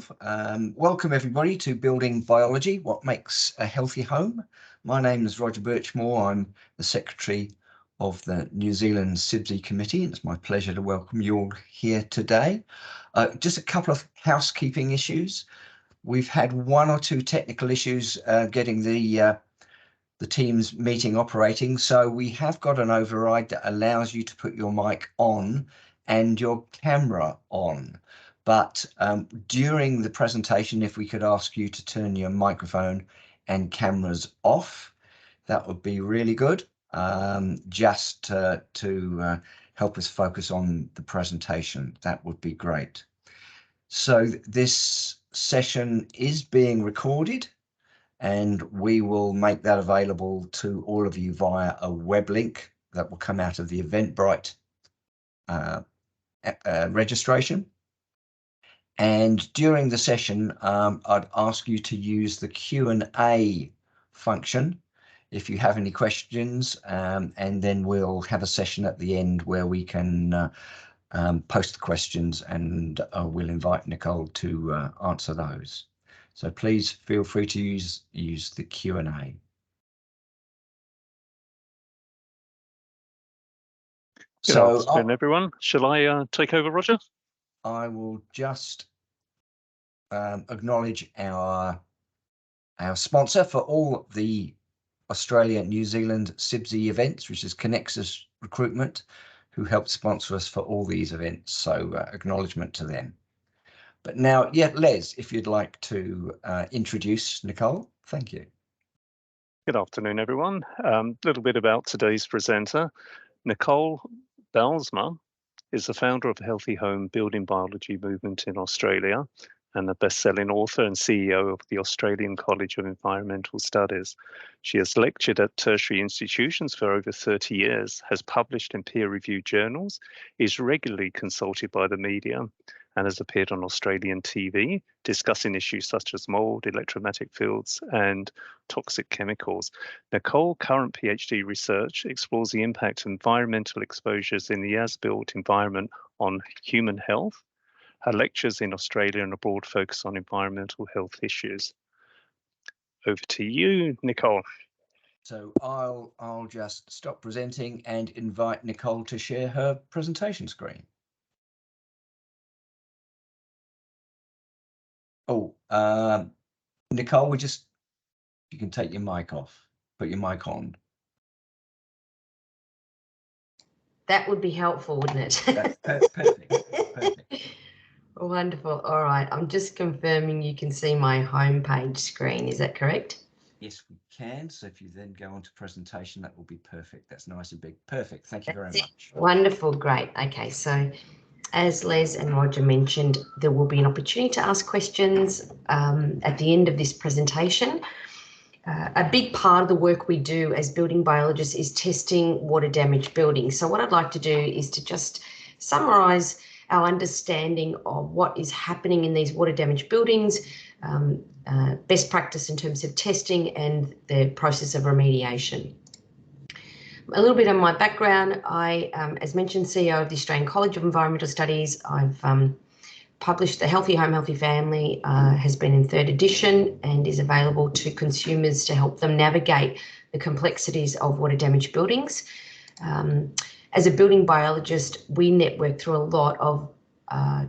12. Welcome everybody to Building Biology, What Makes a Healthy Home. My name is Roger Birchmore. I'm the Secretary of the New Zealand CIBSE Committee, and it's my pleasure to welcome you all here today. Just a couple of housekeeping issues. We've had one or two technical issues getting the Teams meeting operating, so we have got an override that allows you to put your mic on and your camera on. But during the presentation, if we could ask you to turn your microphone and cameras off, that would be really good, just to help us focus on the presentation. That would be great. So this session is being recorded, and we will make that available to all of you via a web link that will come out of the Eventbrite registration. And during the session, I'd ask you to use the Q&A function if you have any questions, and then we'll have a session at the end where we can post the questions, and we'll invite Nicole to answer those. So please feel free to use the Q&A. Good afternoon, everyone. Shall I take over, Roger? I will just acknowledge our sponsor for all the Australia New Zealand CIBSE events, which is Connexus Recruitment, who helped sponsor us for all these events. So acknowledgement to them. But now, yeah, Les, if you'd like to introduce Nicole, thank you. Good afternoon, everyone. A little bit about today's presenter. Nicole Bijlsma is the founder of the Healthy Home Building Biology movement in Australia and a best-selling author and CEO of the Australian College of Environmental Studies. She has lectured at tertiary institutions for over 30 years, has published in peer-reviewed journals, is regularly consulted by the media, and has appeared on Australian TV discussing issues such as mould, electromagnetic fields, and toxic chemicals. Nicole's current PhD research explores the impact of environmental exposures in the as-built environment on human health. Her lectures in Australia and abroad focus on environmental health issues. Over to you, Nicole. So I'll just stop presenting and invite Nicole to share her presentation screen. Oh, Nicole, you can take your mic off, put your mic on. That would be helpful, wouldn't it? That's perfect. Perfect. Wonderful. All right. I'm just confirming you can see my homepage screen. Is that correct? Yes, we can. So if you then go on to presentation, that will be perfect. That's nice and big. Perfect. Thank you very much. Wonderful. Great. Okay. So as Les and Roger mentioned, there will be an opportunity to ask questions at the end of this presentation. A big part of the work we do as building biologists is testing water damaged buildings. So what I'd like to do is to just summarise our understanding of what is happening in these water damaged buildings, best practice in terms of testing and the process of remediation. A little bit on my background. I, as mentioned, CEO of the Australian College of Environmental Studies. I've published The Healthy Home, Healthy Family, has been in 3rd edition and is available to consumers to help them navigate the complexities of water damaged buildings. As a building biologist, we network through a lot of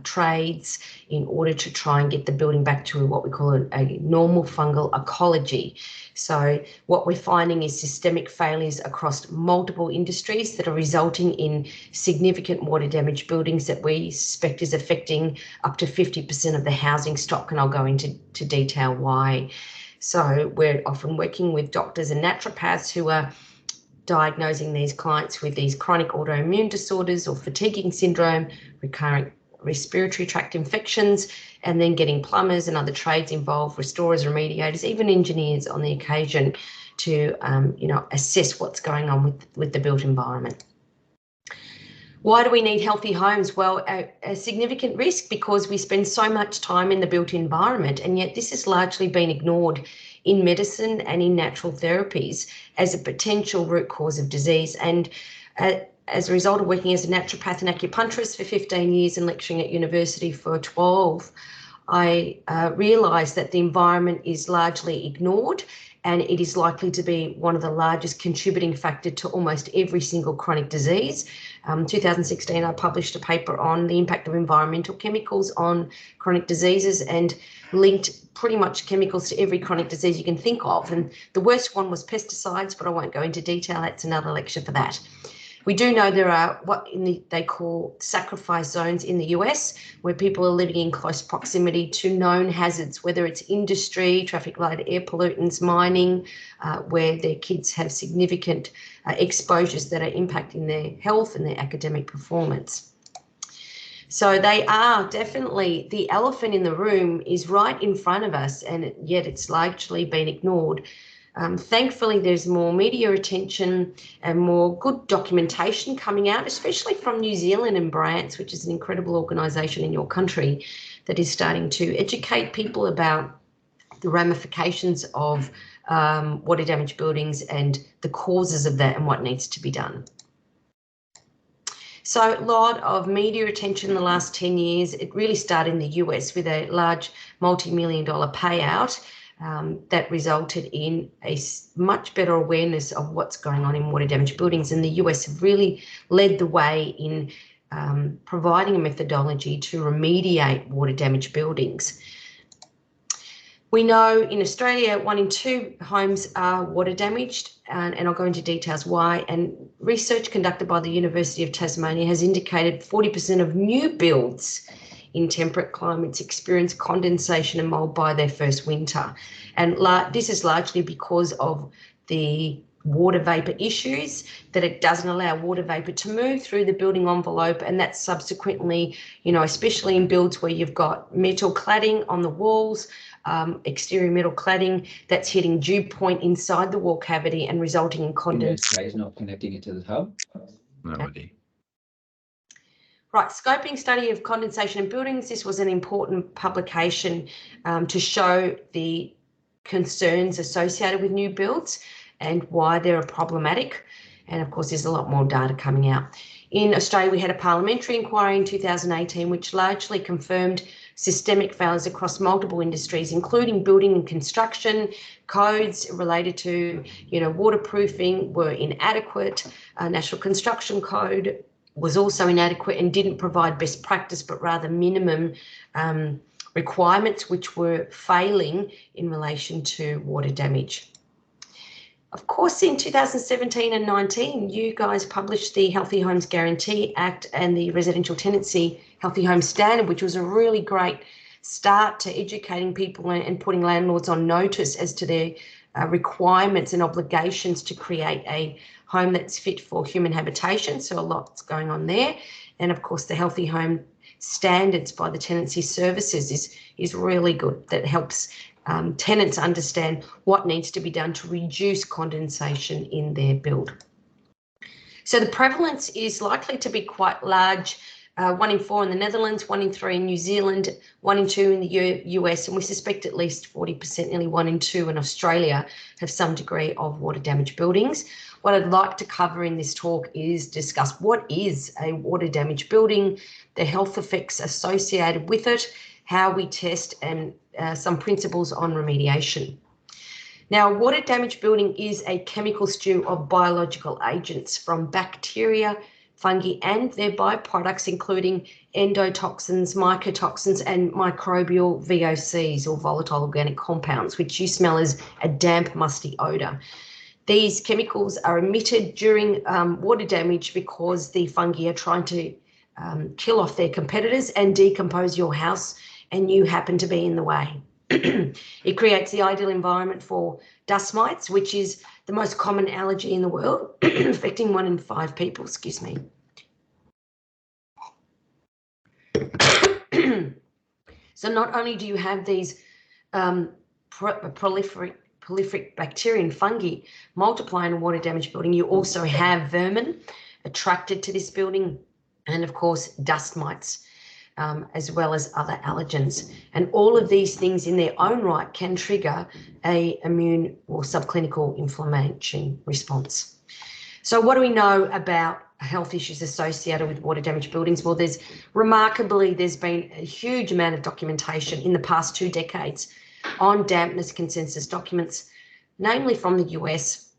trades in order to try and get the building back to what we call a normal fungal ecology. So what we're finding is systemic failures across multiple industries that are resulting in significant water damaged buildings that we suspect is affecting up to 50% of the housing stock, and I'll go into detail why. So we're often working with doctors and naturopaths who are diagnosing these clients with these chronic autoimmune disorders or fatiguing syndrome, recurrent respiratory tract infections, and then getting plumbers and other trades involved, restorers, remediators, even engineers on the occasion to assess what's going on with the built environment. Why do we need healthy homes? Well, a significant risk because we spend so much time in the built environment, and yet this has largely been ignored in medicine and in natural therapies as a potential root cause of disease. And as a result of working as a naturopath and acupuncturist for 15 years and lecturing at university for 12, I realised that the environment is largely ignored, and it is likely to be one of the largest contributing factor to almost every single chronic disease. 2016, I published a paper on the impact of environmental chemicals on chronic diseases and linked pretty much chemicals to every chronic disease you can think of. And the worst one was pesticides, but I won't go into detail. That's another lecture for that. We do know there are what they call sacrifice zones in the US, where people are living in close proximity to known hazards, whether it's industry, traffic light, air pollutants, mining, where their kids have significant exposures that are impacting their health and their academic performance. So they are definitely, the elephant in the room is right in front of us, and yet it's largely been ignored. Thankfully, there's more media attention and more good documentation coming out, especially from New Zealand and BRANZ, which is an incredible organisation in your country that is starting to educate people about the ramifications of water damaged buildings and the causes of that and what needs to be done. So a lot of media attention in the last 10 years. It really started in the US with a large multi-million-dollar payout. That resulted in a much better awareness of what's going on in water damaged buildings, and the US have really led the way in providing a methodology to remediate water damaged buildings. We know in Australia 1 in 2 homes are water damaged, and I'll go into details why. And research conducted by the University of Tasmania has indicated 40% of new builds in temperate climates experience condensation and mould by their first winter. And this is largely because of the water vapour issues, that it doesn't allow water vapour to move through the building envelope, and that's subsequently, you know, especially in builds where you've got metal cladding on the walls, exterior metal cladding, that's hitting dew point inside the wall cavity and resulting in condensation. Is not connecting it to the hub. No idea. Right, scoping study of condensation in buildings. This was an important publication to show the concerns associated with new builds and why they're problematic. And of course, there's a lot more data coming out. In Australia, we had a parliamentary inquiry in 2018, which largely confirmed systemic failures across multiple industries, including building and construction. Codes related to, you know, waterproofing were inadequate. National Construction Code was also inadequate and didn't provide best practice, but rather minimum requirements, which were failing in relation to water damage. Of course, in 2017 and 19, you guys published the Healthy Homes Guarantee Act and the Residential Tenancy Healthy Home Standard, which was a really great start to educating people and putting landlords on notice as to their requirements and obligations to create a home that's fit for human habitation. So a lot's going on there. And of course, the Healthy Home Standards by the Tenancy Services is really good. That helps tenants understand what needs to be done to reduce condensation in their build. So the prevalence is likely to be quite large. 1 in 4 in the Netherlands, 1 in 3 in New Zealand, 1 in 2 in the US, and we suspect at least 40%, nearly 1 in 2 in Australia, have some degree of water damaged buildings. What I'd like to cover in this talk is discuss what is a water damaged building, the health effects associated with it, how we test, and some principles on remediation. Now, a water damaged building is a chemical stew of biological agents from bacteria, fungi and their byproducts, including endotoxins, mycotoxins and microbial VOCs, or volatile organic compounds, which you smell as a damp, musty odour. These chemicals are emitted during water damage because the fungi are trying to kill off their competitors and decompose your house, and you happen to be in the way. It creates the ideal environment for dust mites, which is the most common allergy in the world, affecting 1 in 5 people, excuse me. So not only do you have these prolific bacteria and fungi multiplying in a water damaged building, you also have vermin attracted to this building, and of course dust mites, as well as other allergens. And all of these things in their own right can trigger a immune or subclinical inflammation response. So what do we know about health issues associated with water damaged buildings. Well, there's been a huge amount of documentation in the past 2 decades on dampness consensus documents, namely from the US,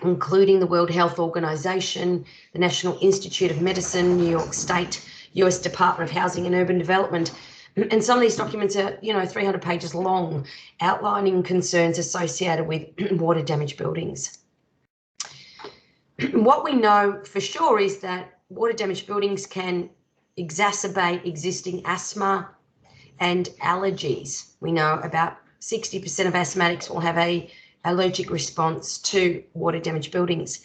including the World Health Organization, the National Institute of Medicine, New York State, US Department of Housing and Urban Development. And some of these documents are, 300 pages long, outlining concerns associated with water damaged buildings. What we know for sure is that water damaged buildings can exacerbate existing asthma and allergies. We know about 60% of asthmatics will have an allergic response to water damaged buildings.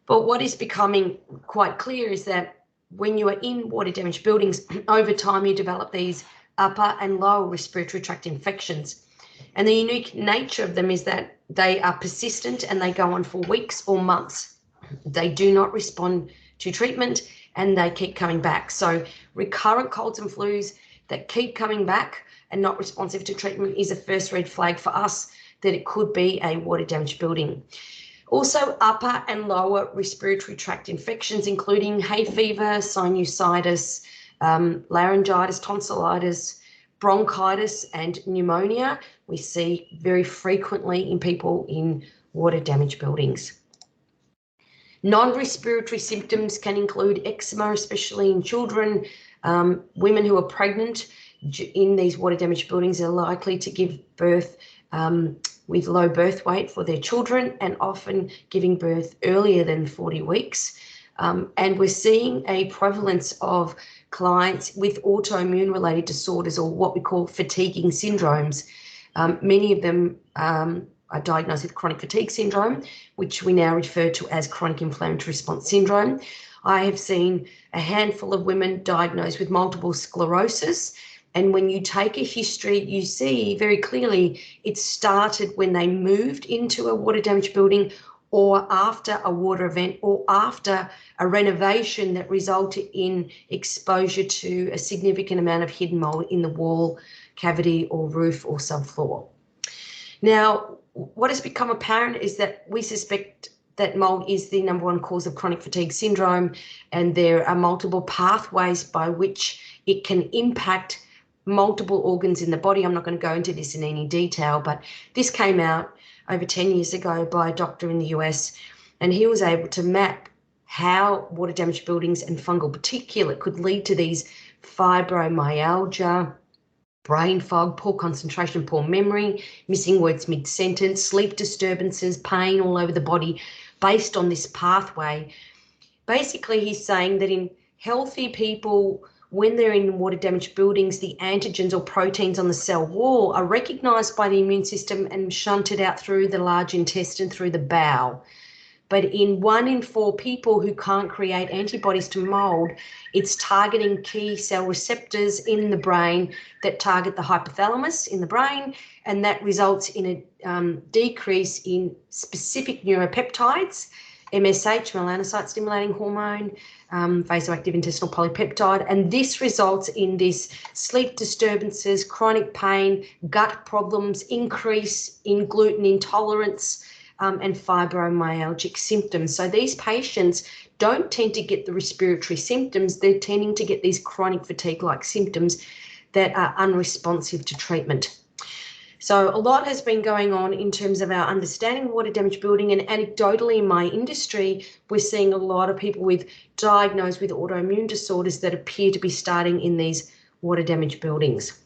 But what is becoming quite clear is that when you are in water damaged buildings, over time you develop these upper and lower respiratory tract infections. And the unique nature of them is that they are persistent and they go on for weeks or months. They do not respond to treatment and they keep coming back. So recurrent colds and flus that keep coming back and not responsive to treatment is a first red flag for us that it could be a water damaged building. Also, upper and lower respiratory tract infections, including hay fever, sinusitis, laryngitis, tonsillitis, bronchitis, and pneumonia, we see very frequently in people in water damaged buildings. Non-respiratory symptoms can include eczema, especially in children. Women who are pregnant in these water damaged buildings are likely to give birth with low birth weight for their children and often giving birth earlier than 40 weeks. And we're seeing a prevalence of clients with autoimmune related disorders, or what we call fatiguing syndromes. Many of them are diagnosed with chronic fatigue syndrome, which we now refer to as chronic inflammatory response syndrome. I have seen a handful of women diagnosed with multiple sclerosis. And when you take a history, you see very clearly it started when they moved into a water damaged building, or after a water event, or after a renovation that resulted in exposure to a significant amount of hidden mould in the wall cavity or roof or subfloor. Now, what has become apparent is that we suspect that mould is the #1 cause of chronic fatigue syndrome, and there are multiple pathways by which it can impact multiple organs in the body. I'm not going to go into this in any detail, but this came out over 10 years ago by a doctor in the US, and he was able to map how water damaged buildings and fungal particulate could lead to these fibromyalgia, brain fog, poor concentration, poor memory, missing words mid-sentence, sleep disturbances, pain all over the body based on this pathway. Basically, he's saying that in healthy people, when they're in water damaged buildings, the antigens or proteins on the cell wall are recognised by the immune system and shunted out through the large intestine, through the bowel. But in 1 in 4 people who can't create antibodies to mould, it's targeting key cell receptors in the brain that target the hypothalamus in the brain, and that results in a decrease in specific neuropeptides, MSH, melanocyte stimulating hormone, vasoactive intestinal polypeptide, and this results in this sleep disturbances, chronic pain, gut problems, increase in gluten intolerance, and fibromyalgic symptoms. So these patients don't tend to get the respiratory symptoms, they're tending to get these chronic fatigue-like symptoms that are unresponsive to treatment. So a lot has been going on in terms of our understanding of water damaged building, and anecdotally in my industry, we're seeing a lot of people diagnosed with autoimmune disorders that appear to be starting in these water damaged buildings.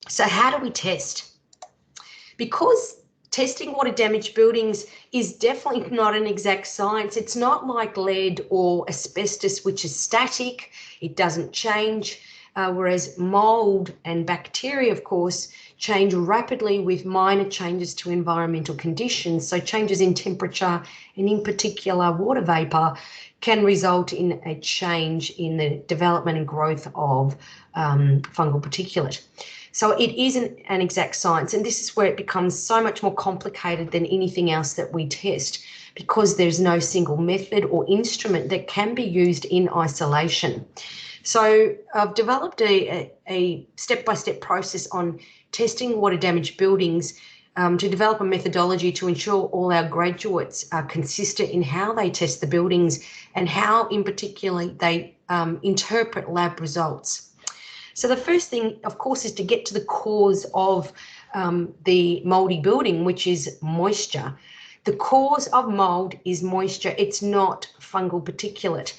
So how do we test? Because testing water damaged buildings is definitely not an exact science. It's not like lead or asbestos, which is static, it doesn't change, whereas mould and bacteria, of course, change rapidly with minor changes to environmental conditions. So changes in temperature, and in particular water vapour, can result in a change in the development and growth of fungal particulate. So it isn't an exact science, and this is where it becomes so much more complicated than anything else that we test, because there's no single method or instrument that can be used in isolation. So I've developed a step-by-step process on testing water damaged buildings to develop a methodology to ensure all our graduates are consistent in how they test the buildings and how in particular they interpret lab results. So the first thing, of course, is to get to the cause of the mouldy building, which is moisture. The cause of mould is moisture. It's not fungal particulate.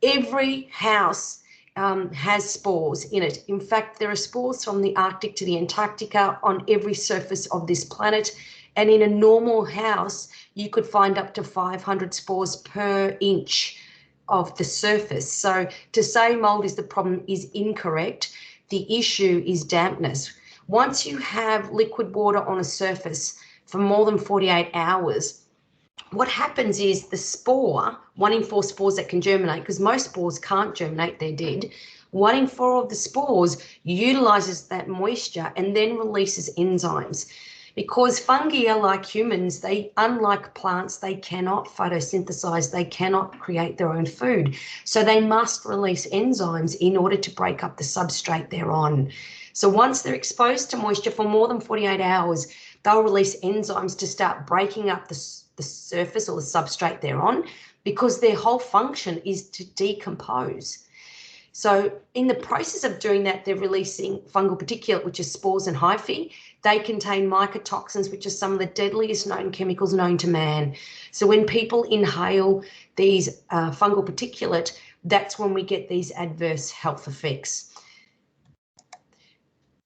Every house has spores in it. In fact, there are spores from the Arctic to the Antarctica on every surface of this planet. And in a normal house, you could find up to 500 spores per inch of the surface. So to say mould is the problem is incorrect. The issue is dampness. Once you have liquid water on a surface for more than 48 hours, what happens is the spore, 1 in 4 spores that can germinate, because most spores can't germinate, they're dead. 1 in 4 of the spores utilizes that moisture and then releases enzymes. Because fungi are like humans, they, unlike plants, they cannot photosynthesize, they cannot create their own food. So they must release enzymes in order to break up the substrate they're on. So once they're exposed to moisture for more than 48 hours, they'll release enzymes to start breaking up the surface or the substrate they're on, because their whole function is to decompose. So in the process of doing that, they're releasing fungal particulate, which is spores and hyphae. They contain mycotoxins, which are some of the deadliest known chemicals known to man. So when people inhale these fungal particulate, that's when we get these adverse health effects.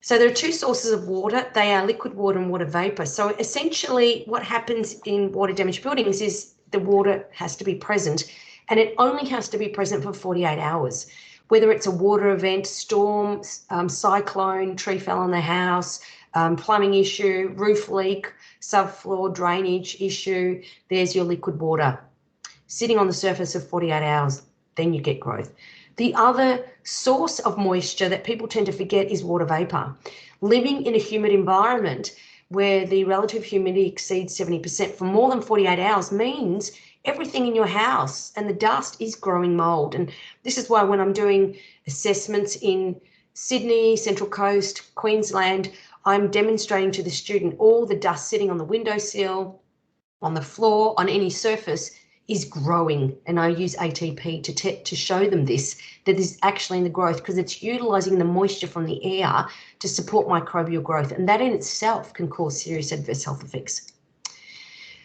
So there are 2 sources of water. They are liquid water and water vapour. So essentially what happens in water damaged buildings is the water has to be present, and it only has to be present for 48 hours. Whether it's a water event, storm, cyclone, tree fell on the house, plumbing issue, roof leak, subfloor drainage issue, there's your liquid water sitting on the surface of 48 hours, then you get growth. The other source of moisture that people tend to forget is water vapour. Living in a humid environment where the relative humidity exceeds 70% for more than 48 hours means everything in your house and the dust is growing mould. And this is why when I'm doing assessments in Sydney, Central Coast, Queensland, I'm demonstrating to the student all the dust sitting on the windowsill, on the floor, on any surface is growing. And I use ATP to show them this, that this is actually in the growth, because it's utilising the moisture from the air to support microbial growth. And that in itself can cause serious adverse health effects.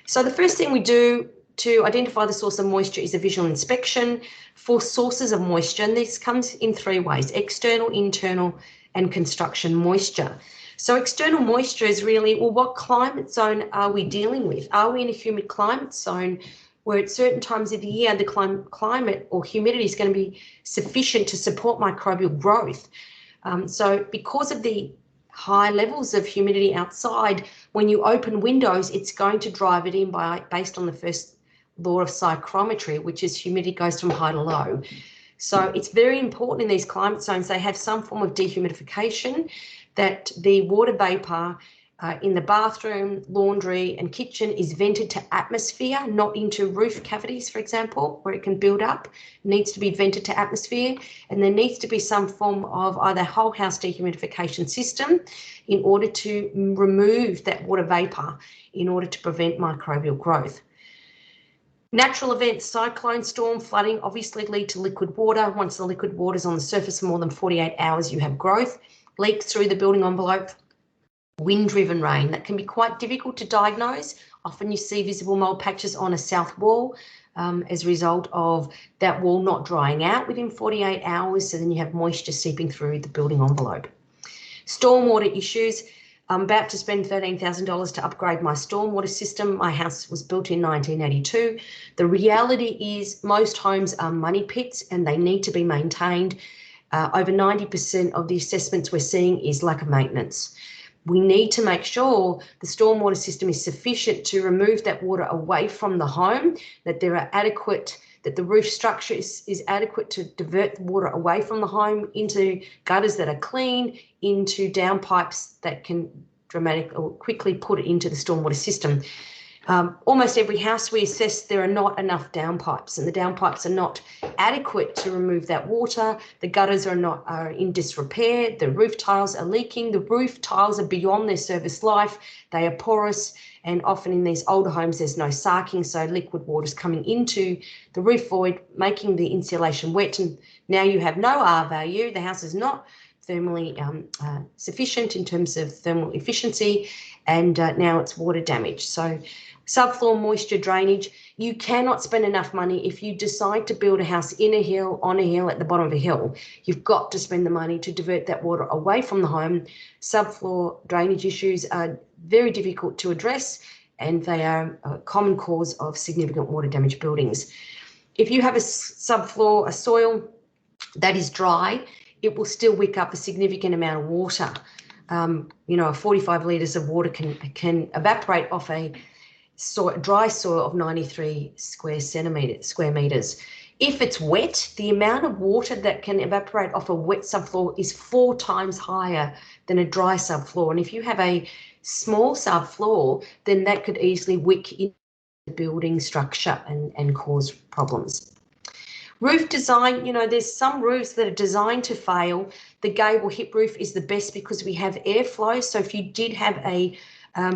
So the first thing we do to identify the source of moisture is a visual inspection for sources of moisture. And this comes in 3 ways: external, internal, and construction moisture. So external moisture is really, well, what climate zone are we dealing with? Are we in a humid climate zone where at certain times of the year the climate or humidity is going to be sufficient to support microbial growth? So because of the high levels of humidity outside, when you open windows, it's going to drive it in based on the first law of psychrometry, which is humidity goes from high to low. So it's very important in these climate zones they have some form of dehumidification, that the water vapour in the bathroom, laundry and kitchen is vented to atmosphere, not into roof cavities, for example, where it can build up. It needs to be vented to atmosphere, and there needs to be some form of either whole house dehumidification system in order to remove that water vapour in order to prevent microbial growth. Natural events, cyclone, storm, flooding obviously lead to liquid water. Once the liquid water is on the surface for more than 48 hours, you have growth. Leaks through the building envelope, wind-driven rain. That can be quite difficult to diagnose. Often you see visible mould patches on a south wall as a result of that wall not drying out within 48 hours, so then you have moisture seeping through the building envelope. Stormwater issues. I'm about to spend $13,000 to upgrade my stormwater system. My house was built in 1982. The reality is most homes are money pits and they need to be maintained. Over 90% of the assessments we're seeing is lack of maintenance. We need to make sure the stormwater system is sufficient to remove that water away from the home, that there are adequate, that the roof structure is adequate to divert the water away from the home into gutters that are clean, into downpipes that can dramatically or quickly put it into the stormwater system. Almost every house we assess, there are not enough downpipes, and the downpipes are not adequate to remove that water. The gutters are in disrepair. The roof tiles are leaking. The roof tiles are beyond their service life. They are porous, and often in these older homes there's no sarking, so liquid water is coming into the roof void, making the insulation wet, and now you have no R value. The house is not thermally sufficient in terms of thermal efficiency, and now it's water damage. So subfloor moisture drainage, you cannot spend enough money if you decide to build a house in a hill, on a hill, at the bottom of a hill. You've got to spend the money to divert that water away from the home. Subfloor drainage issues are very difficult to address, and they are a common cause of significant water damage buildings. If you have a subfloor, a soil that is dry, it will still wick up a significant amount of water. 45 litres of water can evaporate off a dry soil of 93 square metres. If it's wet, the amount of water that can evaporate off a wet subfloor is 4 times higher than a dry subfloor. And if you have a small subfloor, then that could easily wick into the building structure and cause problems. Roof design, there's some roofs that are designed to fail. The gable hip roof is the best because we have airflow. So if you did have a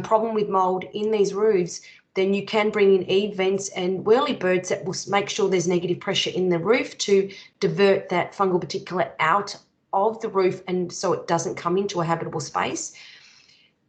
problem with mould in these roofs, then you can bring in eave vents and whirlybirds that will make sure there's negative pressure in the roof to divert that fungal particulate out of the roof, and so it doesn't come into a habitable space.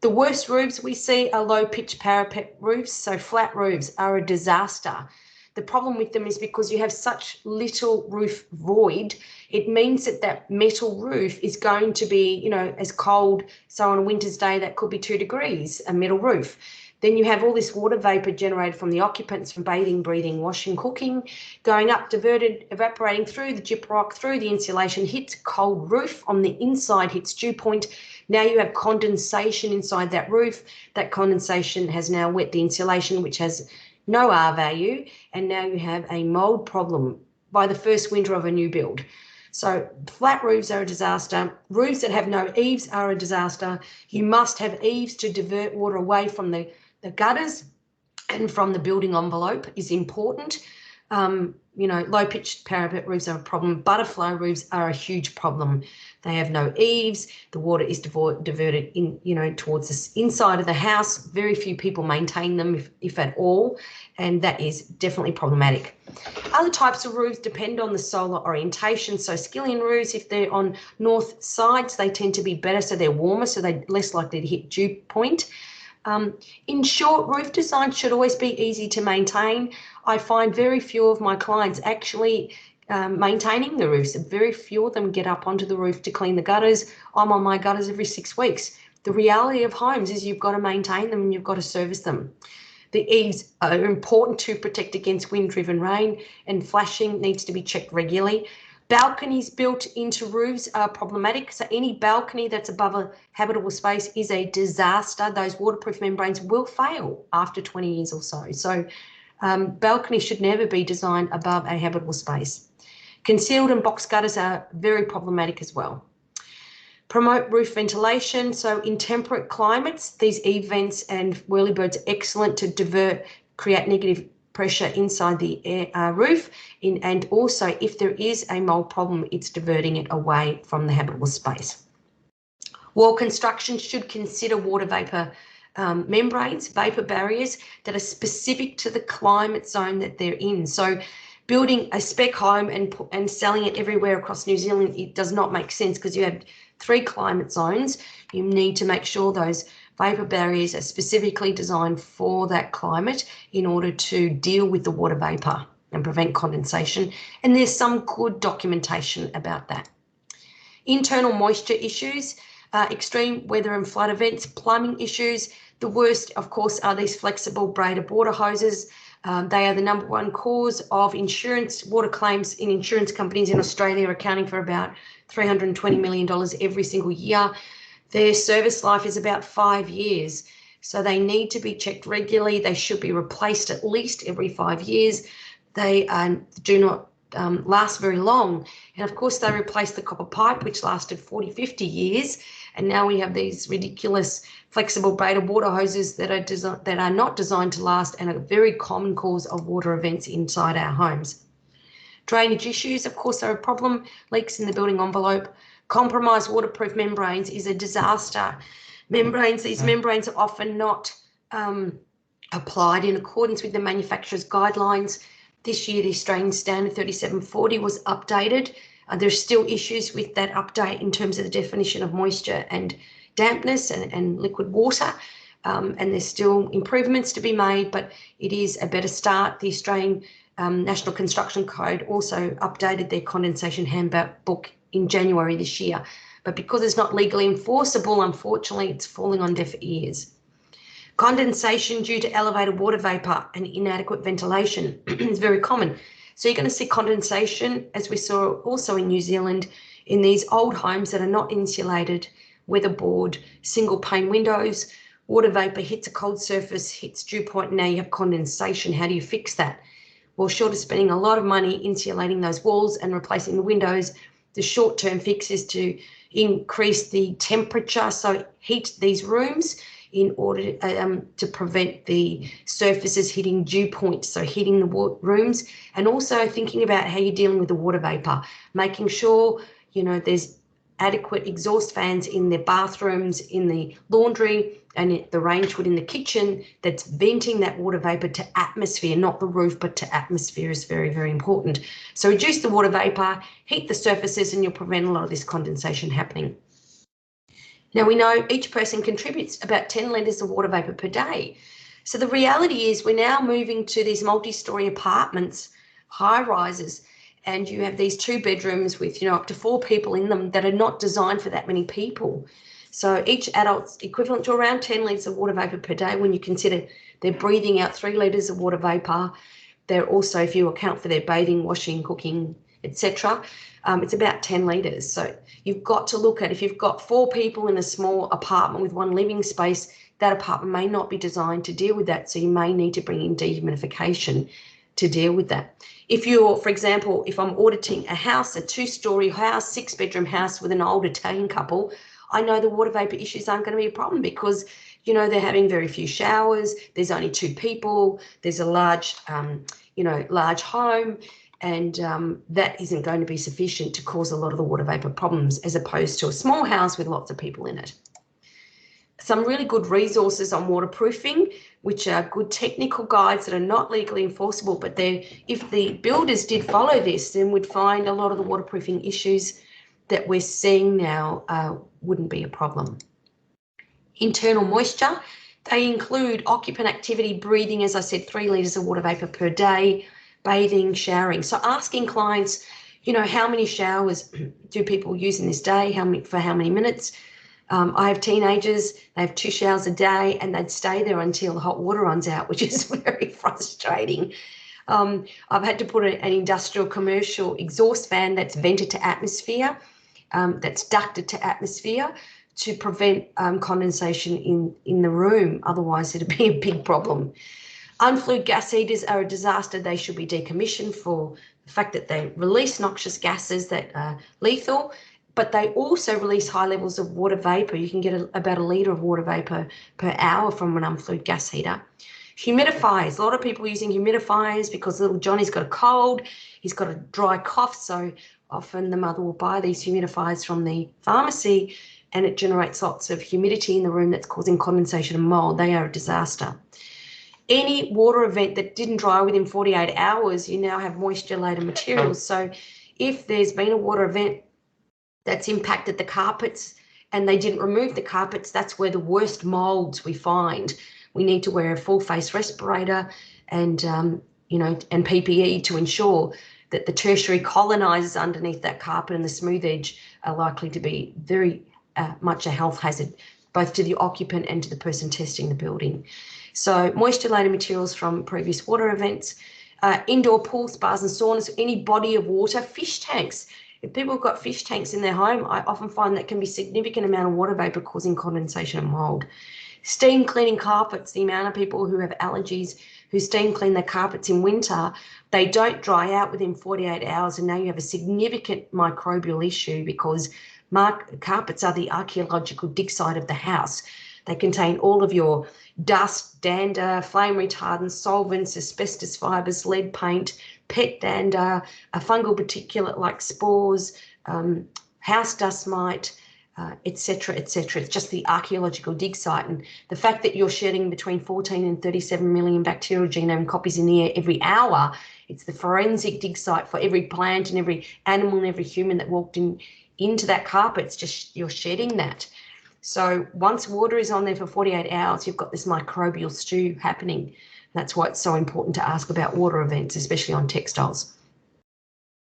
The worst roofs we see are low pitch parapet roofs. So flat roofs are a disaster. The problem with them is because you have such little roof void, it means that metal roof is going to be, as cold. So on a winter's day, that could be 2 degrees, a metal roof. Then you have all this water vapour generated from the occupants from bathing, breathing, washing, cooking, going up, diverted, evaporating through the gyprock, through the insulation, hits cold roof on the inside, hits dew point. Now you have condensation inside that roof. That condensation has now wet the insulation, which has no R value, and now you have a mould problem by the first winter of a new build. So flat roofs are a disaster. Roofs that have no eaves are a disaster. You must have eaves to divert water away from the gutters and from the building envelope is important. Low-pitched parapet roofs are a problem. Butterfly roofs are a huge problem. They have no eaves. The water is diverted towards the inside of the house. Very few people maintain them, if at all, and that is definitely problematic. Other types of roofs depend on the solar orientation. So skillion roofs, if they're on north sides, they tend to be better, so they're warmer, so they're less likely to hit dew point. In short, roof design should always be easy to maintain. I find very few of my clients actually maintaining the roofs. Very few of them get up onto the roof to clean the gutters. I'm on my gutters every 6 weeks. The reality of homes is you've got to maintain them and you've got to service them. The eaves are important to protect against wind-driven rain, and flashing needs to be checked regularly. Balconies built into roofs are problematic. So any balcony that's above a habitable space is a disaster. Those waterproof membranes will fail after 20 years or so. So balconies should never be designed above a habitable space. Concealed and box gutters are very problematic as well. Promote roof ventilation. So in temperate climates, these eave vents and whirlybirds are excellent to create negative pressure inside the roof, and also if there is a mould problem, it's diverting it away from the habitable space. Wall construction should consider water vapour membranes, vapour barriers that are specific to the climate zone that they're in. So building a spec home and selling it everywhere across New Zealand, it does not make sense because you have 3 climate zones. You need to make sure those vapour barriers are specifically designed for that climate in order to deal with the water vapour and prevent condensation. And there's some good documentation about that. Internal moisture issues, extreme weather and flood events, plumbing issues. The worst, of course, are these flexible braided water hoses. They are the #1 cause of water claims in insurance companies in Australia, accounting for about $320 million every single year. Their service life is about 5 years, so they need to be checked regularly. They should be replaced at least every 5 years. They do not last very long. And of course, they replaced the copper pipe, which lasted 40, 50 years. And now we have these ridiculous flexible beta water hoses that are not designed to last and are a very common cause of water events inside our homes. Drainage issues, of course, are a problem. Leaks in the building envelope. Compromised waterproof membranes is a disaster. These membranes are often not applied in accordance with the manufacturer's guidelines. This year, the Australian Standard 3740 was updated. There's still issues with that update in terms of the definition of moisture and dampness and liquid water. And there's still improvements to be made, but it is a better start. The Australian National Construction Code also updated their condensation handbook in January this year. But because it's not legally enforceable, unfortunately, it's falling on deaf ears. Condensation due to elevated water vapour and inadequate ventilation is very common. So you're going to see condensation, as we saw also in New Zealand, in these old homes that are not insulated, weatherboard, single pane windows. Water vapour hits a cold surface, hits dew point, and now you have condensation. How do you fix that? Well, short of spending a lot of money insulating those walls and replacing the windows, the short-term fix is to increase the temperature, so heat these rooms in order to prevent the surfaces hitting dew points, so heating the rooms, and also thinking about how you're dealing with the water vapour, making sure, you know, there's adequate exhaust fans in the bathrooms, in the laundry, and the range hood in the kitchen that's venting that water vapour to atmosphere, not the roof, but to atmosphere is very, very important. So reduce the water vapour, heat the surfaces, and you'll prevent a lot of this condensation happening. Now, we know each person contributes about 10 litres of water vapour per day. So the reality is we're now moving to these multi-storey apartments, high rises, and you have these 2 bedrooms with, you know, up to 4 people in them that are not designed for that many people. So each adult's equivalent to around 10 litres of water vapour per day when you consider they're breathing out 3 litres of water vapour. They're also, if you account for their bathing, washing, cooking, etc., it's about 10 litres. So you've got to look at, if you've got 4 people in a small apartment with 1 living space, that apartment may not be designed to deal with that. So you may need to bring in dehumidification to deal with that. If you're, for example, if I'm auditing a house, a 2-storey house, 6-bedroom house with an old Italian couple, I know the water vapour issues aren't going to be a problem because, you know, they're having very few showers. There's only 2 people. There's a large, large home. And that isn't going to be sufficient to cause a lot of the water vapour problems as opposed to a small house with lots of people in it. Some really good resources on waterproofing, which are good technical guides that are not legally enforceable, but if the builders did follow this, then we'd find a lot of the waterproofing issues that we're seeing now wouldn't be a problem. Internal moisture, they include occupant activity, breathing, as I said, 3 litres of water vapour per day, bathing, showering. So asking clients, you know, how many showers do people use in this day, for how many minutes? I have teenagers, they have 2 showers a day and they'd stay there until the hot water runs out, which is very frustrating. I've had to put an industrial commercial exhaust fan that's vented to atmosphere, that's ducted to atmosphere to prevent condensation in the room. Otherwise, it'd be a big problem. Unflued gas heaters are a disaster. They should be decommissioned for the fact that they release noxious gases that are lethal, but they also release high levels of water vapour. You can get about 1 litre of water vapour per hour from an unflued gas heater. Humidifiers, a lot of people using humidifiers because little Johnny's got a cold, he's got a dry cough, so often the mother will buy these humidifiers from the pharmacy and it generates lots of humidity in the room that's causing condensation and mould. They are a disaster. Any water event that didn't dry within 48 hours, you now have moisture-laden materials. So if there's been a water event that's impacted the carpets and they didn't remove the carpets, that's where the worst moulds we find. We need to wear a full face respirator and, and PPE to ensure that the tertiary colonisers underneath that carpet and the smooth edge are likely to be very much a health hazard, both to the occupant and to the person testing the building. So moisture-laden materials from previous water events, indoor pools, spas and saunas, any body of water, fish tanks. If people have got fish tanks in their home, I often find that can be a significant amount of water vapour causing condensation and mould. Steam cleaning carpets, the amount of people who have allergies who steam clean their carpets in winter, they don't dry out within 48 hours and now you have a significant microbial issue because Carpets are the archaeological dig site of the house. They contain all of your dust, dander, flame retardants, solvents, asbestos fibres, lead paint, pet dander, a fungal particulate like spores, house dust mite, etc., etc. It's just the archaeological dig site. And the fact that you're shedding between 14 and 37 million bacterial genome copies in the air every hour, it's the forensic dig site for every plant and every animal and every human that walked into that carpet. It's just you're shedding that. So once water is on there for 48 hours, you've got this microbial stew happening. That's why it's so important to ask about water events, especially on textiles.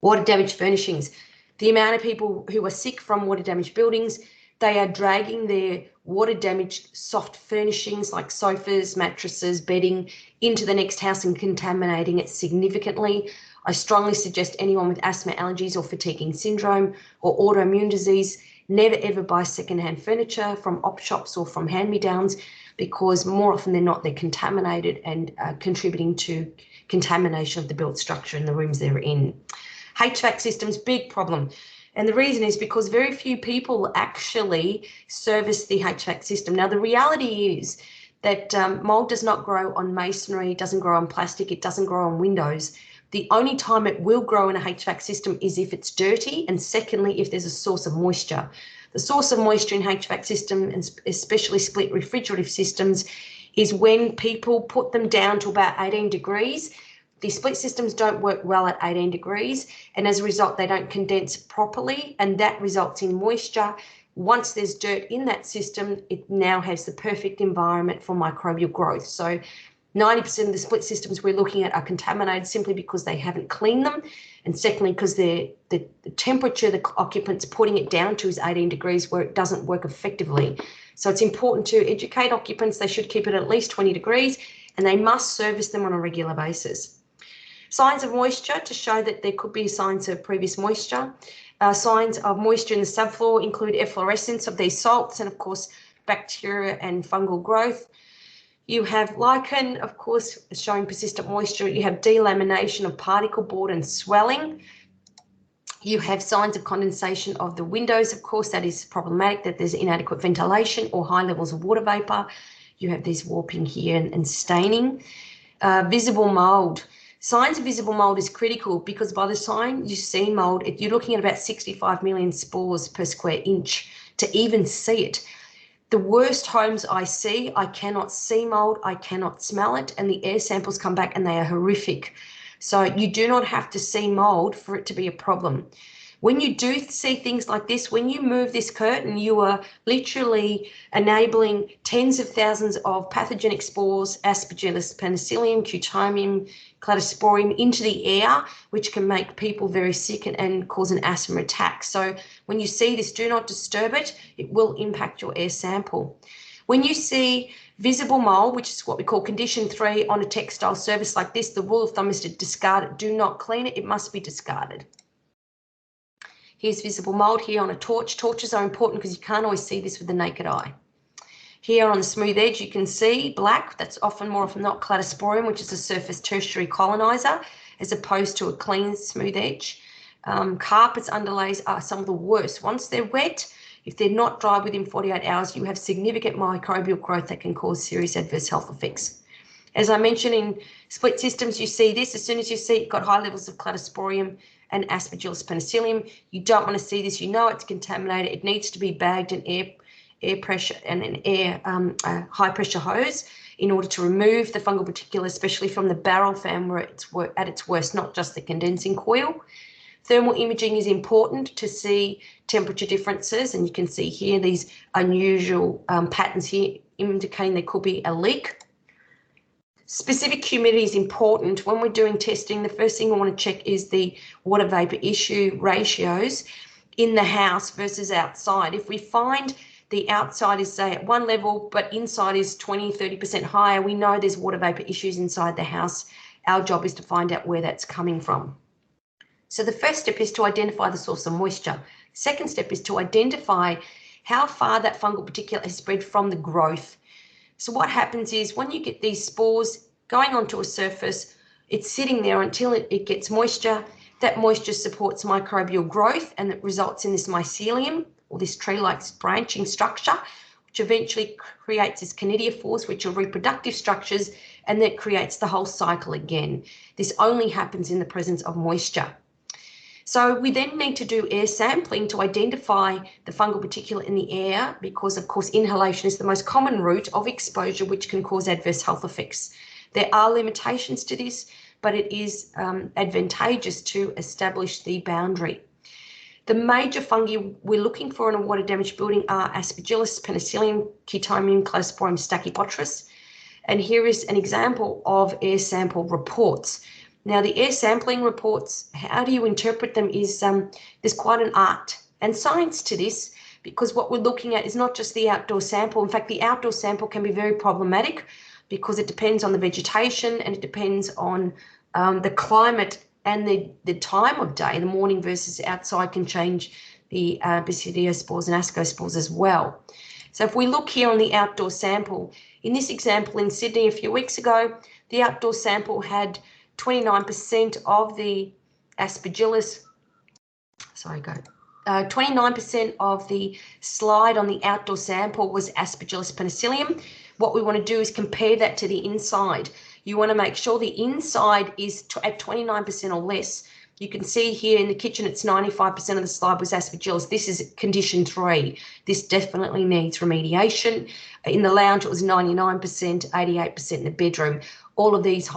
Water damage furnishings. The amount of people who are sick from water damaged buildings, they are dragging their water damaged soft furnishings like sofas, mattresses, bedding into the next house and contaminating it significantly. I strongly suggest anyone with asthma, allergies or fatiguing syndrome or autoimmune disease never ever buy secondhand furniture from op shops or from hand-me-downs, because more often than not they're contaminated and contributing to contamination of the built structure in the rooms they're in. HVAC systems, big problem. And the reason is because very few people actually service the HVAC system. Now, the reality is that mould does not grow on masonry, it doesn't grow on plastic, it doesn't grow on windows. The only time it will grow in a HVAC system is if it's dirty, and secondly, if there's a source of moisture. The source of moisture in HVAC systems, and especially split refrigerative systems, is when people put them down to about 18 degrees. The split systems don't work well at 18 degrees, and as a result, they don't condense properly, and that results in moisture. Once there's dirt in that system, it now has the perfect environment for microbial growth. So 90% of the split systems we're looking at are contaminated simply because they haven't cleaned them, and secondly, because the temperature the occupant's putting it down to is 18 degrees where it doesn't work effectively. So it's important to educate occupants. They should keep it at least 20 degrees, and they must service them on a regular basis. Signs of moisture to show that there could be signs of previous moisture. Signs of moisture in the subfloor include efflorescence of these salts and, of course, bacteria and fungal growth. You have lichen, of course, showing persistent moisture. You have delamination of particle board and swelling. You have signs of condensation of the windows, of course, that is problematic, that there's inadequate ventilation or high levels of water vapour. You have this warping here and staining. Visible mould. Signs of visible mould is critical because by the time you see mould, you're looking at about 65 million spores per square inch to even see it. The worst homes I see, I cannot see mould, I cannot smell it, and the air samples come back and they are horrific. So you do not have to see mould for it to be a problem. When you do see things like this, when you move this curtain, you are literally enabling tens of thousands of pathogenic spores, Aspergillus, Penicillium, Cutomium, Cladosporium into the air, which can make people very sick and cause an asthma attack. So when you see this, do not disturb it. It will impact your air sample. When you see visible mould, which is what we call condition 3 on a textile surface like this, the rule of thumb is to discard it. Do not clean it. It must be discarded. Here's visible mould here on a torch. Torches are important because you can't always see this with the naked eye. Here on the smooth edge, you can see black. That's more often not Cladosporium, which is a surface tertiary colonizer, as opposed to a clean smooth edge. Carpets underlays are some of the worst. Once they're wet, if they're not dry within 48 hours, you have significant microbial growth that can cause serious adverse health effects. As I mentioned, in split systems, you see this. As soon as you see you've got high levels of Cladosporium and Aspergillus penicillium, you don't want to see this. You know it's contaminated. It needs to be bagged in air pressure and an high pressure hose in order to remove the fungal particulate, especially from the barrel fan where it's at its worst, not just the condensing coil. Thermal imaging is important to see temperature differences, and you can see here these unusual patterns here indicating there could be a leak. Specific humidity is important. When we're doing testing, the first thing we want to check is the water vapour issue ratios in the house versus outside. If we find the outside is, say, at one level, but inside is 20-30% higher, we know there's water vapour issues inside the house. Our job is to find out where that's coming from. So the first step is to identify the source of moisture. Second step is to identify how far that fungal particulate has spread from the growth. So what happens is when you get these spores going onto a surface, it's sitting there until it gets moisture. That moisture supports microbial growth and it results in this mycelium or this tree-like branching structure, which eventually creates this conidiophores, which are reproductive structures, and that creates the whole cycle again. This only happens in the presence of moisture. So we then need to do air sampling to identify the fungal particulate in the air, because of course inhalation is the most common route of exposure which can cause adverse health effects. There are limitations to this, but it is advantageous to establish the boundary. The major fungi we're looking for in a water damaged building are Aspergillus, Penicillium, Chaetomium, Cladosporium, Stachybotrys. And here is an example of air sample reports. Now, the air sampling reports, how do you interpret them is there's quite an art and science to this, because what we're looking at is not just the outdoor sample. In fact, the outdoor sample can be very problematic because it depends on the vegetation and it depends on the climate and the time of day. The morning versus outside can change the Basidiospores and Ascospores as well. So if we look here on the outdoor sample, in this example in Sydney a few weeks ago, the outdoor sample had 29% of the Aspergillus, 29% of the slide on the outdoor sample was Aspergillus penicillium. What we want to do is compare that to the inside. You want to make sure the inside is at 29% or less. You can see here in the kitchen, it's 95% of the slide was Aspergillus. This is condition 3. This definitely needs remediation. In the lounge, it was 99%, 88% in the bedroom. All of these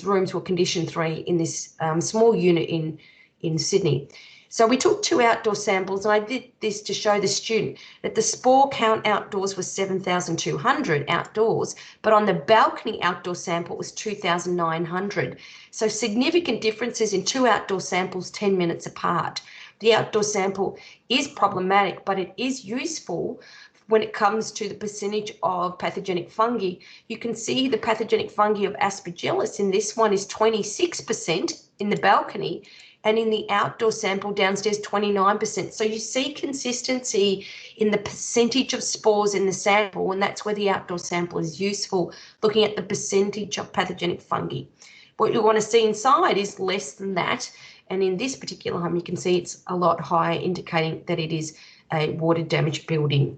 rooms were condition 3 in this small unit in Sydney. So we took 2 outdoor samples, and I did this to show the student that the spore count outdoors was 7,200 outdoors, but on the balcony outdoor sample it was 2,900. So significant differences in 2 outdoor samples 10 minutes apart. The outdoor sample is problematic, but it is useful when it comes to the percentage of pathogenic fungi. You can see the pathogenic fungi of Aspergillus in this one is 26% in the balcony, and in the outdoor sample downstairs, 29%. So you see consistency in the percentage of spores in the sample, and that's where the outdoor sample is useful, looking at the percentage of pathogenic fungi. What you want to see inside is less than that, and in this particular home, you can see it's a lot higher, indicating that it is a water damaged building.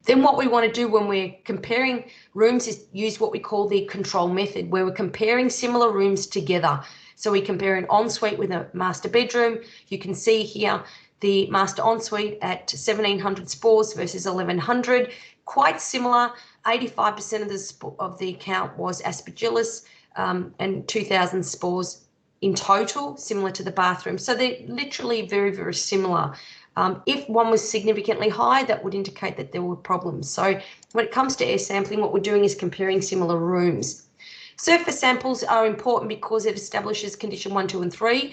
Then what we want to do when we're comparing rooms is use what we call the control method, where we're comparing similar rooms together. So we compare an ensuite with a master bedroom. You can see here the master ensuite at 1,700 spores versus 1,100. Quite similar. 85% of the count was Aspergillus and 2,000 spores in total, similar to the bathroom. So they're literally very, very similar. If one was significantly high, that would indicate that there were problems. So when it comes to air sampling, what we're doing is comparing similar rooms. Surface samples are important because it establishes condition 1, 2, and 3.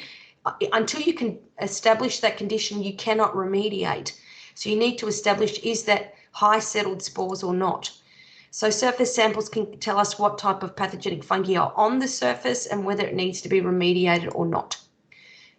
Until you can establish that condition, you cannot remediate. So you need to establish, is that high settled spores or not? So surface samples can tell us what type of pathogenic fungi are on the surface and whether it needs to be remediated or not.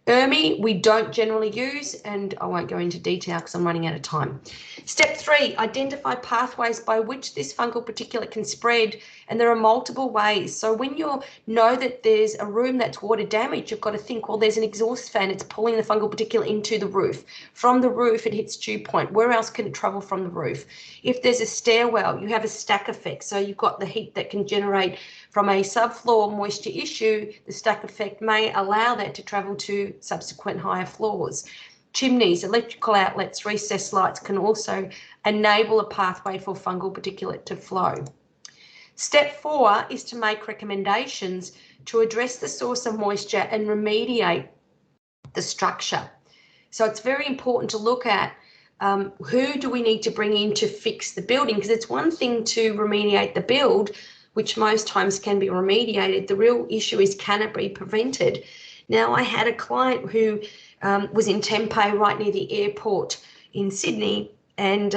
ERMI we don't generally use, and I won't go into detail because I'm running out of time. Step 3, identify pathways by which this fungal particulate can spread, and there are multiple ways. So when you know that there's a room that's water damaged, you've got to think, well, there's an exhaust fan, it's pulling the fungal particulate into the roof. From the roof, it hits dew point. Where else can it travel from the roof? If there's a stairwell, you have a stack effect. So you've got the heat that can generate from a subfloor moisture issue. The stack effect may allow that to travel to subsequent higher floors. Chimneys, electrical outlets, recessed lights can also enable a pathway for fungal particulate to flow. Step 4 is to make recommendations to address the source of moisture and remediate the structure. So it's very important to look at who do we need to bring in to fix the building, because it's one thing to remediate the build, which most times can be remediated. The real issue is, can it be prevented? Now, I had a client who was in Tempe, right near the airport in Sydney, and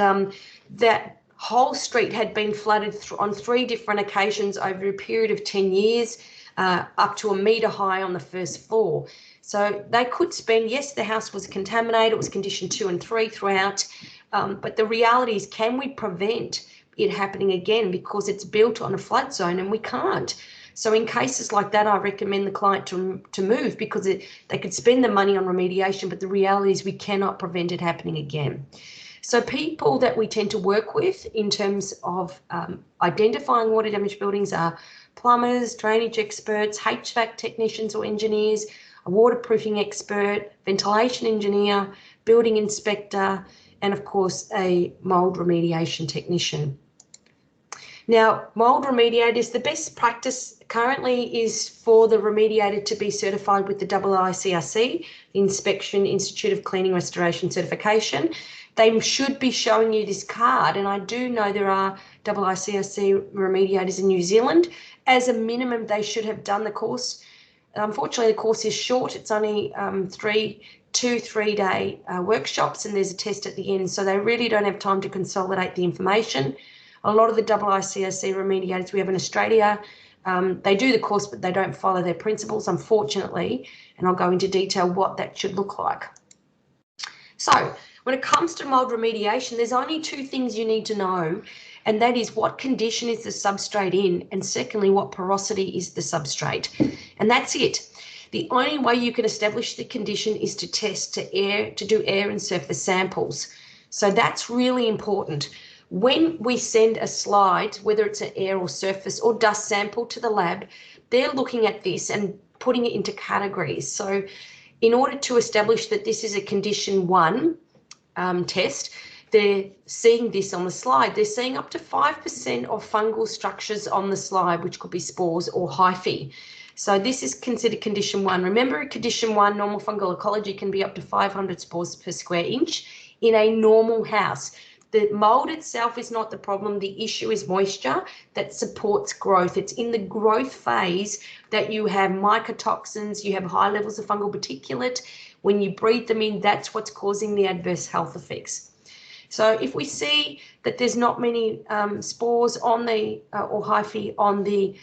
that whole street had been flooded on 3 different occasions over a period of 10 years, up to a metre high on the first floor. So they could spend, yes, the house was contaminated, it was condition 2 and 3 throughout, but the reality is, can we prevent it happening again? Because it's built on a flood zone and we can't. So in cases like that, I recommend the client to move, because they could spend the money on remediation, but the reality is we cannot prevent it happening again. So people that we tend to work with in terms of identifying water damaged buildings are plumbers, drainage experts, HVAC technicians or engineers, a waterproofing expert, ventilation engineer, building inspector, and of course a mould remediation technician. Now, mould remediators, the best practice currently is for the remediator to be certified with the IICRC, the Inspection Institute of Cleaning Restoration Certification. They should be showing you this card, and I do know there are IICRC remediators in New Zealand. As a minimum, they should have done the course. Unfortunately, the course is short. It's only 2-3-day workshops, and there's a test at the end, so they really don't have time to consolidate the information. A lot of the IICRC remediators we have in Australia, they do the course, but they don't follow their principles, unfortunately, and I'll go into detail what that should look like. So when it comes to mould remediation, there's only two things you need to know, and that is what condition is the substrate in, and secondly, what porosity is the substrate, and that's it. The only way you can establish the condition is to test to do air and surface samples. So that's really important. When we send a slide, whether it's an air or surface or dust sample to the lab, they're looking at this and putting it into categories. So in order to establish that this is a condition 1 test, they're seeing this on the slide. They're seeing up to 5% of fungal structures on the slide, which could be spores or hyphae. So this is considered condition 1. Remember, condition 1, normal fungal ecology, can be up to 500 spores per square inch in a normal house. The mould itself is not the problem. The issue is moisture that supports growth. It's in the growth phase that you have mycotoxins, you have high levels of fungal particulate. When you breathe them in, that's what's causing the adverse health effects. So if we see that there's not many spores on the or hyphae on the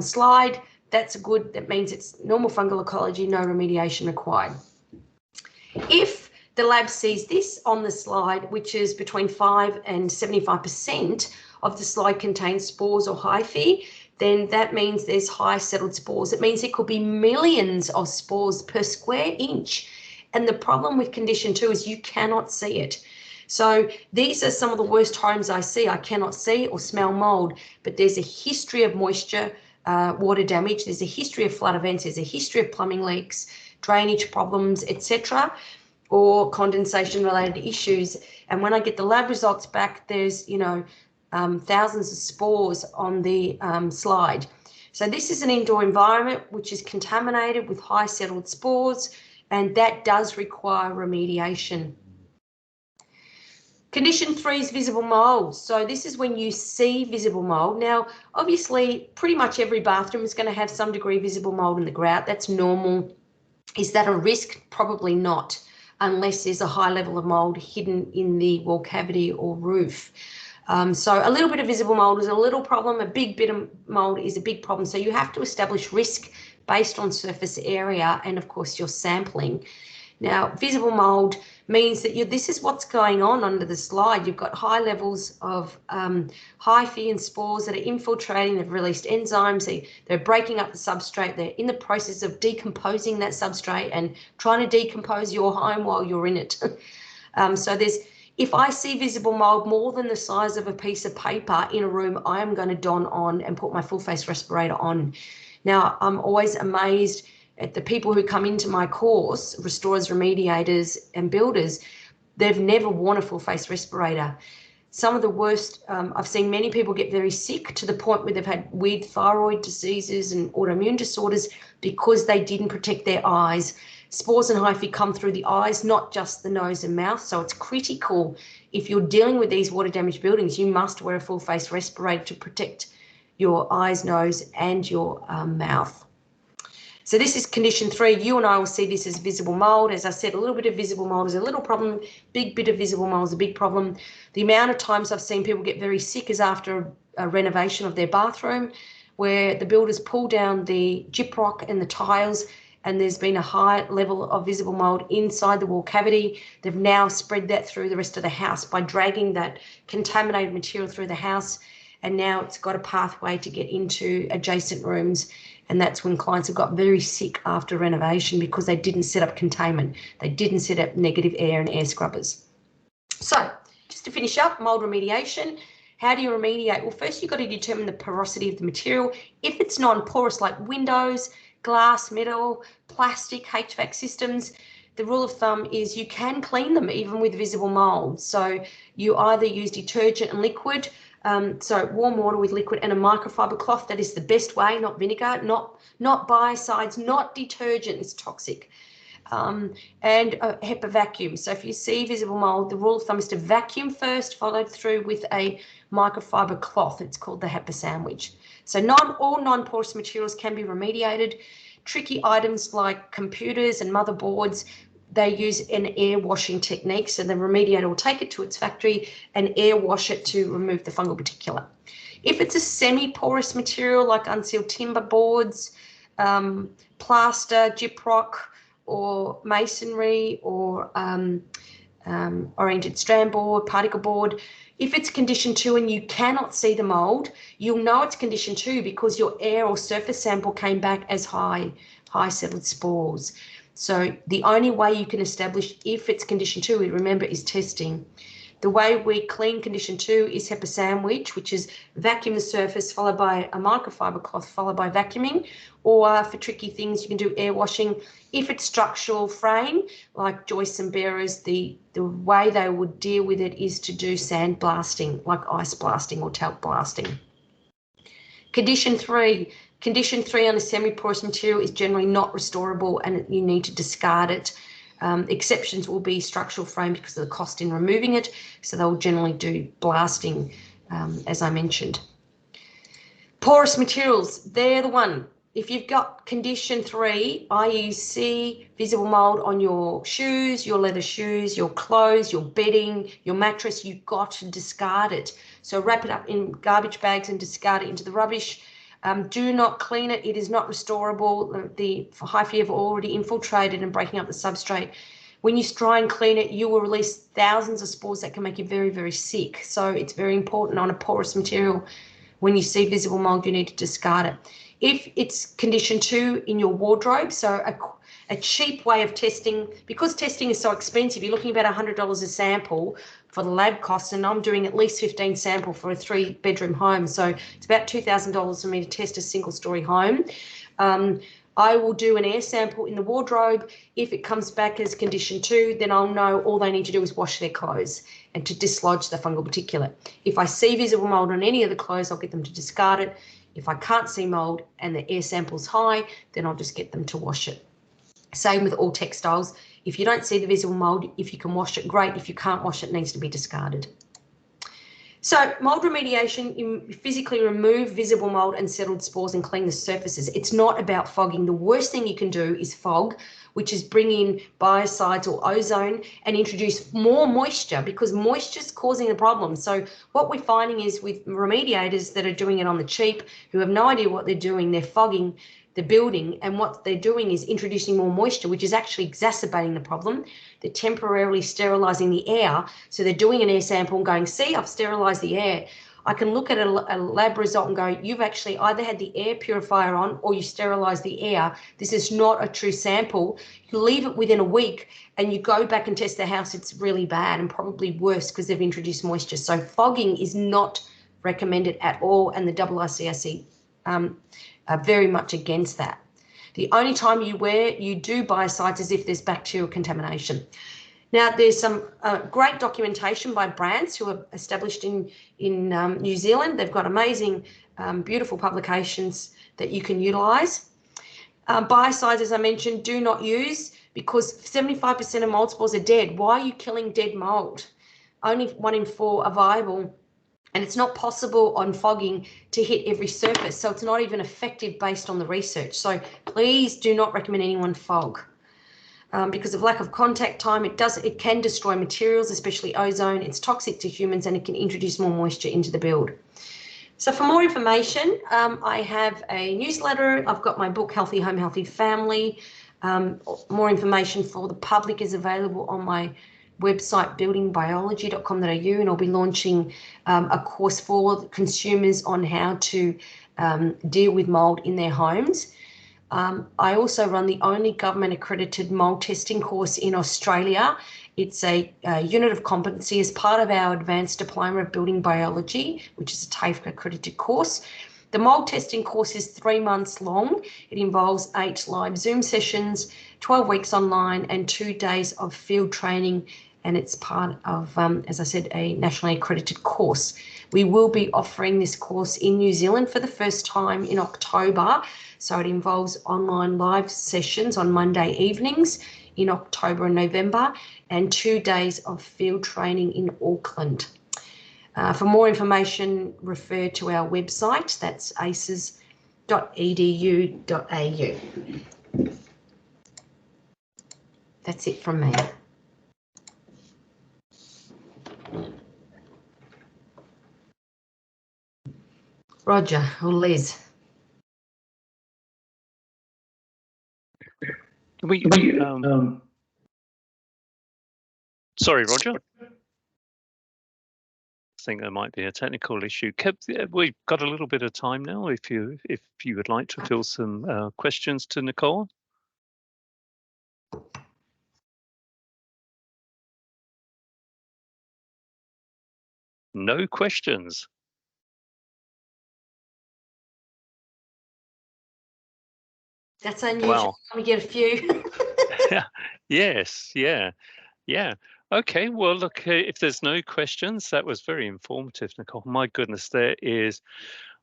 slide, that's good. That means it's normal fungal ecology, no remediation required. If the lab sees this on the slide, which is between 5 and 75% of the slide contains spores or hyphae, then that means there's high settled spores. It means it could be millions of spores per square inch. And the problem with condition 2 is you cannot see it. So these are some of the worst homes I see. I cannot see or smell mould, but there's a history of moisture, water damage. There's a history of flood events. There's a history of plumbing leaks, drainage problems, etc., or condensation related issues. And when I get the lab results back, there's, thousands of spores on the slide. So this is an indoor environment which is contaminated with high settled spores, and that does require remediation. Condition 3 is visible mould. So this is when you see visible mould. Now, obviously, pretty much every bathroom is going to have some degree of visible mould in the grout. That's normal. Is that a risk? Probably not, unless there's a high level of mould hidden in the wall cavity or roof. So a little bit of visible mould is a little problem. A big bit of mould is a big problem. So you have to establish risk based on surface area and, of course, your sampling. Now, visible mould means that this is what's going on under the slide. You've got high levels of hyphae and spores that are infiltrating. They've released enzymes. They're breaking up the substrate. They're in the process of decomposing that substrate and trying to decompose your home while you're in it. If I see visible mould more than the size of a piece of paper in a room, I am going to don on and put my full face respirator on. Now, I'm always amazed at the people who come into my course, restorers, remediators and builders. They've never worn a full face respirator. Some of the worst, I've seen many people get very sick to the point where they've had weird thyroid diseases and autoimmune disorders because they didn't protect their eyes. Spores and hyphae come through the eyes, not just the nose and mouth. So it's critical, if you're dealing with these water damaged buildings, you must wear a full face respirator to protect your eyes, nose and your mouth. So this is condition 3. You and I will see this as visible mould. As I said, a little bit of visible mould is a little problem. Big bit of visible mould is a big problem. The amount of times I've seen people get very sick is after a renovation of their bathroom, where the builders pull down the gyprock and the tiles, and there's been a high level of visible mould inside the wall cavity. They've now spread that through the rest of the house by dragging that contaminated material through the house. and now it's got a pathway to get into adjacent rooms, and that's when clients have got very sick after renovation because they didn't set up containment. They didn't set up negative air and air scrubbers. So just to finish up, mould remediation. How do you remediate? Well, first you've got to determine the porosity of the material. If it's non-porous like windows, glass, metal, plastic, HVAC systems, the rule of thumb is you can clean them even with visible mould. So you either use detergent and liquid, so warm water with liquid and a microfiber cloth. That is the best way, not vinegar, not biocides, not detergent, it's toxic. And a HEPA vacuum. So if you see visible mould, the rule of thumb is to vacuum first, followed through with a microfiber cloth. It's called the HEPA sandwich. So all non-porous materials can be remediated. Tricky items like computers and motherboards, they use an air washing technique. So the remediator will take it to its factory and air wash it to remove the fungal particulate. If it's a semi-porous material like unsealed timber boards, plaster, gyprock, or masonry, or oriented strand board, particle board, if it's condition 2 and you cannot see the mould, you'll know it's condition 2 because your air or surface sample came back as high settled spores. So the only way you can establish if it's condition 2, remember, is testing. The way we clean condition 2 is HEPA sandwich, which is vacuum the surface followed by a microfiber cloth followed by vacuuming, or for tricky things you can do air washing. If it's structural frame like joists and bearers, the way they would deal with it is to do sand blasting like ice blasting or talc blasting. Condition 3 on a semi-porous material is generally not restorable and you need to discard it. Exceptions will be structural frame because of the cost in removing it, so they'll generally do blasting, as I mentioned. Porous materials, they're the one. If you've got condition 3, i.e. see visible mould on your shoes, your leather shoes, your clothes, your bedding, your mattress, you've got to discard it. So wrap it up in garbage bags and discard it into the rubbish. Do not clean it. It is not restorable. The hyphae have already infiltrated and breaking up the substrate. When you try and clean it, you will release thousands of spores that can make you very, very sick. So it's very important on a porous material. When you see visible mould, you need to discard it. If it's condition 2 in your wardrobe, so a cheap way of testing, because testing is so expensive, you're looking about $100 a sample for the lab costs, and I'm doing at least 15 sample for a 3-bedroom home. So it's about $2,000 for me to test a single-story home. I will do an air sample in the wardrobe. If it comes back as condition 2, then I'll know all they need to do is wash their clothes and to dislodge the fungal particulate. If I see visible mould on any of the clothes, I'll get them to discard it. If I can't see mould and the air sample's high, then I'll just get them to wash it. Same with all textiles. If you don't see the visible mould, if you can wash it, great. If you can't wash it, it needs to be discarded. So mould remediation, you physically remove visible mould and settled spores and clean the surfaces. It's not about fogging. The worst thing you can do is fog, which is bring in biocides or ozone and introduce more moisture, because moisture is causing the problem. So what we're finding is with remediators that are doing it on the cheap, who have no idea what they're doing, they're fogging the building, and what they're doing is introducing more moisture, which is actually exacerbating the problem. They're temporarily sterilising the air. So they're doing an air sample and going, see, I've sterilised the air. I can look at a lab result and go, you've actually either had the air purifier on or you sterilised the air. This is not a true sample. You leave it within a week and you go back and test the house, it's really bad and probably worse because they've introduced moisture. So fogging is not recommended at all, and the IICIBSE are very much against that. The only time you do biocides is if there's bacterial contamination. Now, there's some great documentation by brands who are established in New Zealand. They've got amazing, beautiful publications that you can utilise. Biocides, as I mentioned, do not use, because 75% of mould spores are dead. Why are you killing dead mould? Only 1 in 4 are viable. And it's not possible on fogging to hit every surface. So it's not even effective based on the research. So please do not recommend anyone fog. Because of lack of contact time, it can destroy materials, especially ozone. It's toxic to humans and it can introduce more moisture into the build. So for more information, I have a newsletter. I've got my book, Healthy Home, Healthy Family. More information for the public is available on my website buildingbiology.com.au, and I'll be launching a course for consumers on how to deal with mould in their homes. I also run the only government accredited mould testing course in Australia. It's a unit of competency as part of our Advanced Diploma of Building Biology, which is a TAFE accredited course. The mould testing course is 3 months long. It involves 8 live Zoom sessions, 12 weeks online, and 2 days of field training. And it's part of, as I said, a nationally accredited course. We will be offering this course in New Zealand for the first time in October. So it involves online live sessions on Monday evenings in October and November, and 2 days of field training in Auckland. For more information, refer to our website. That's aces.edu.au. That's it from me. Roger or Liz. Sorry, Roger. I think there might be a technical issue. We've got a little bit of time now. If you would like to fill some questions to Nicole. No questions. That's unusual. Wow. We get a few. Yes. Yeah. Okay. Well, look, if there's no questions, that was very informative, Nicole. My goodness,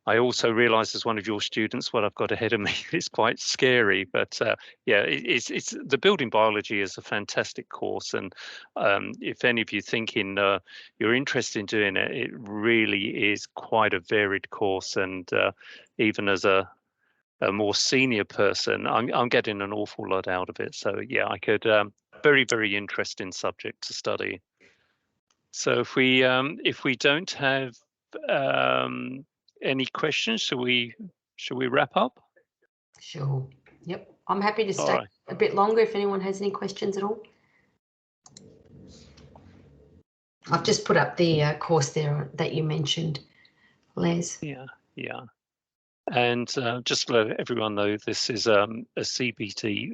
I also realised as one of your students what I've got ahead of me is quite scary, but yeah, it's the building biology is a fantastic course, and if any of you thinking you're interested in doing it, it really is quite a varied course, and even as a more senior person, I'm getting an awful lot out of it. So yeah, I could very, very interesting subject to study. So if we don't have any questions, shall we wrap up? Sure. Yep. I'm happy to stay a bit longer if anyone has any questions at all. I've just put up the course there that you mentioned, Les. Yeah. And just to let everyone know, this is a CBT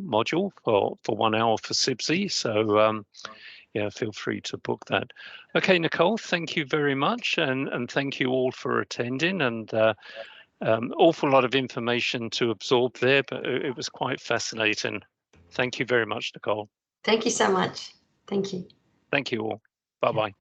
module for 1 hour for CIBSE. So yeah, feel free to book that. Okay, Nicole, thank you very much, and thank you all for attending. And awful lot of information to absorb there, but it was quite fascinating. Thank you very much, Nicole. Thank you so much. Thank you. Thank you all. Bye-bye.